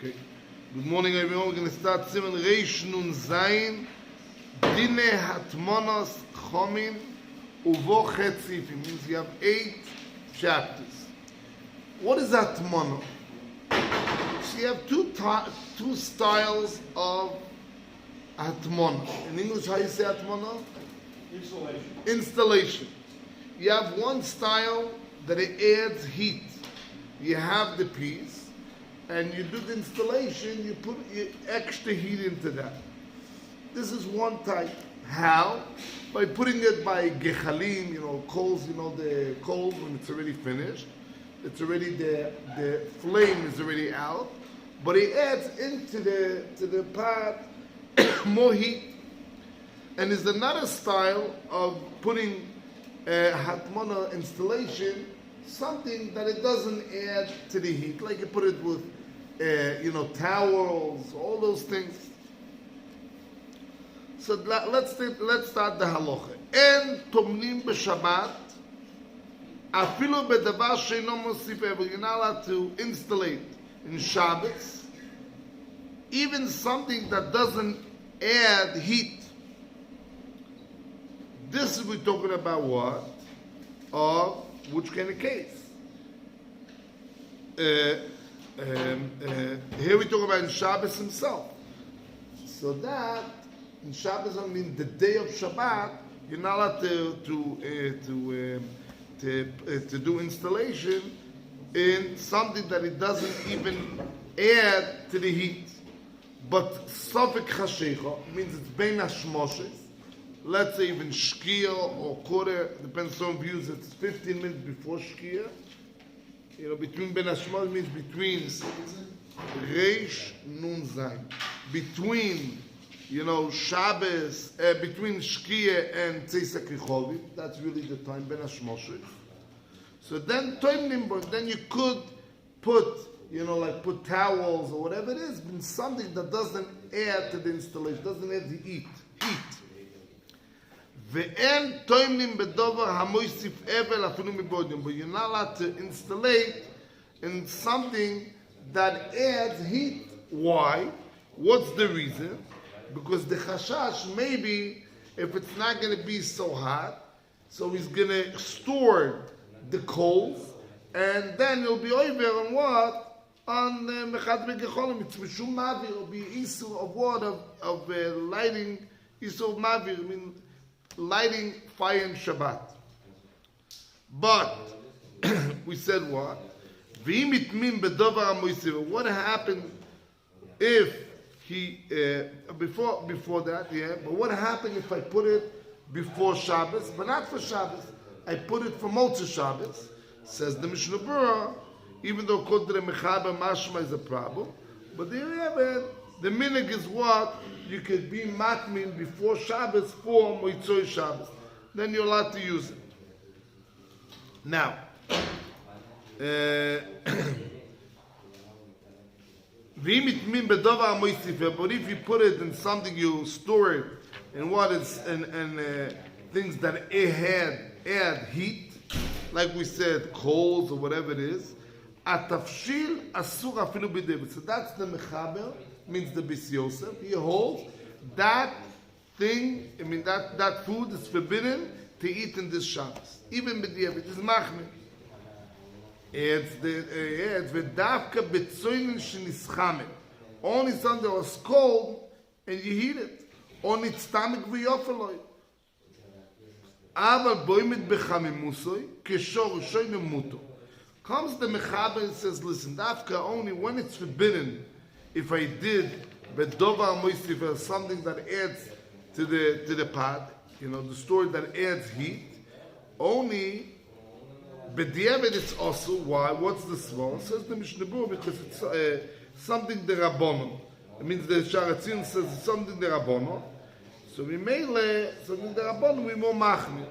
Okay. Good morning, everyone. We're going to start Siman Reish Nun Zayin. Dine Hatmonos Chomin Uvo Chetzif. It means you have 8 chapters. What is Hatmono? So you have two styles of Hatmono. In English, how you say Hatmono? Installation. You have one style that it adds heat. You have the piece, and you do the installation, you put extra heat into that. This is one type. How? By putting it by gechalim, coals, the coals when it's already finished. It's already, the flame is already out, but it adds into the pot more heat. And there's another style of putting hatmona installation, something that it doesn't add to the heat, like you put it with, towels, all those things. So let's start the halacha. En tomnim b'Shabbat, afilu b'davar she'ino mosif ever. You're not allowed to installate in Shabbos, even something that doesn't add heat. This is we're talking about what? Of which kind of case? Here we talk about in Shabbos himself. So that in Shabbos, I mean the day of Shabbat, you're not allowed to do installation in something that it doesn't even add to the heat. But Sofik Chashecha means it's bein hashmoshes. Let's say even Shkia or Quarter, depends on views, it's 15 minutes before Shkia. Between Ben Hashmos means between Reish Nun Zayin. Between, Shabbos, between Shkia and Tzeisak Rechovim, that's really the time, Ben Hashmos. So then, then you could put, put towels or whatever it is, but something that doesn't add to the installation, doesn't add the heat. Ve'en toimnim bedover hamoisif evel afinu mibodim. But you're not allowed to installate in something that adds heat. Why? What's the reason? Because the chashash, maybe if it's not going to be so hot, so he's going to store the coals, and then it'll be over on what? On mechad begecholim. It's mishum mavir. It'll be issue of what? Of lighting, issue of mavir. I mean, lighting fire in Shabbat. But we said what? What happened if he before that? Yeah. But what happened if I put it before Shabbos, but not for Shabbos? I put it for Motzei Shabbos. Says the Mishnah Brurah, even though Kodre Mechaber Mashma is a problem, but there you have it. The minig is what? You could be matmin before Shabbos for Motzei Shabbos. Then you're allowed to use it. Now, but if you put it in something, you store it in what is and things that add heat, like we said, coals or whatever it is. Atafshil asur afilu b'devet. So that's the mechaber. Means the Bis Yosef. He holds that thing, that food is forbidden to eat in this Shabbos. Even b'diavad, it is machmir. It's v'davka b'tzoynin shenischamet. Only something that was cold and you heat it. On its stomach v'yofeloi. Aval boimet b'chamimusoi keshor shoy memuto. Comes the mechaber and says, listen, davka only when it's forbidden. If I did bedovar moistif, something that adds to the pot, the store that adds heat, only b'diavad it's also why? What's the svar? Says the Mishnah Brurah, because it's something derabonon. It means the Sharatzin says it's something derabonon. So we may something derabonon we more machmir.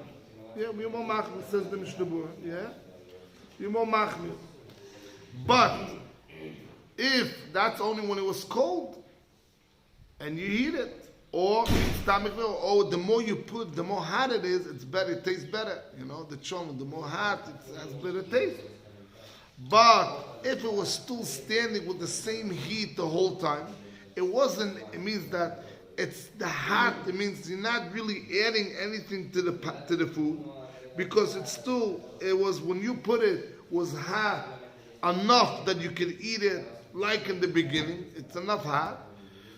Yeah, we more machmir. Says the Mishnah Brurah. Yeah, we more machmir. But if that's only when it was cold and you heat it, or stomach, or the more you put, the more hot it is, it's better, it tastes better. The cholent, the more hot, it has better taste. But if it was still standing with the same heat the whole time, it means that it's the hot, it means you're not really adding anything to the food, because it was, when you put it, was hot enough that you could eat it like in the beginning, it's enough hot.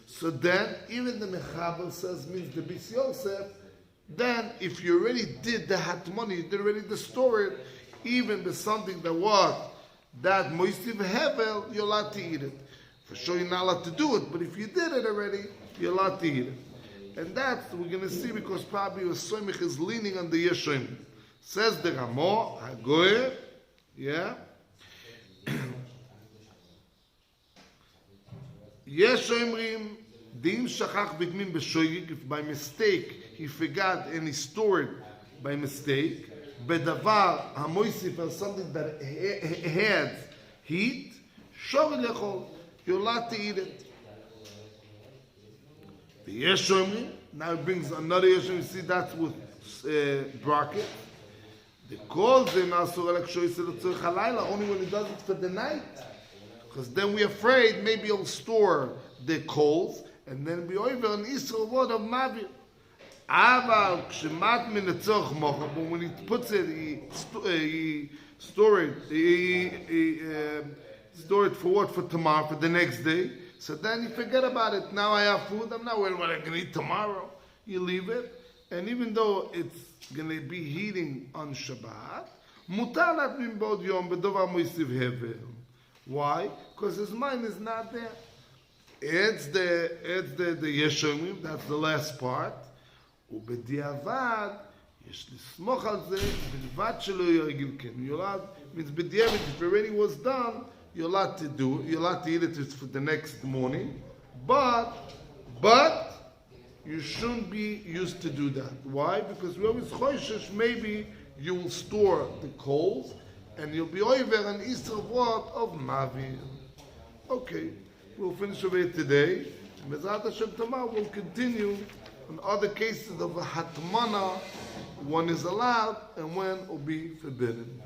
So then, even the Mechaber says, means the Bis Yosef, then if you already did the Hatmani, you did already the store it, even with something that was that Moistiv Hevel, you're allowed to eat it. For sure you're not allowed to do it, but if you did it already, you're allowed to eat it. And that's we're going to see, because probably the Soymich is leaning on the Yeshoim. Says the Ramo, Hagoyer, yeah? Yeshoimrim, Dim Shachach Bigmin B'shoyig, if by mistake he forgot and he stored by mistake, Bedavar HaMoisif, or something that had heat, Shor Lechol, you're allowed to eat it. The Yeshoimrim, now it brings another Yeshoimrim, you see that's with bracket. The calls them Asur Alek Shoy Sel Tzorech Halayla, only when he does it for the night. Because then we're afraid maybe he'll store the coals and then be over an Israel word of Mavir. Aval Kshemat Min Tzorech Mocha, but when he puts it, he store it for what? For tomorrow, for the next day. So then you forget about it. Now I have food. I'm not worried what I'm going to eat tomorrow. You leave it, and even though it's going to be heating on Shabbat, mutar lat min bod yom bedovar moisiv hevel. Why? Because his mind is not there. It's the Yeshomim, that's the last part. ובדיעבד, יש לסמוך על זה, בלבד שלא ירגיל כן. You're allowed, means בדיעבד, if it already was done, you're allowed to do it, you're allowed to eat it for the next morning, but you shouldn't be used to do that. Why? Because we always choishish, maybe you will store the coals, and you'll be over an Easter word of Mavir. Okay, we'll finish over it today. Mezrat Hashem tomorrow we'll continue on other cases of a hatmana, when is allowed and when will be forbidden.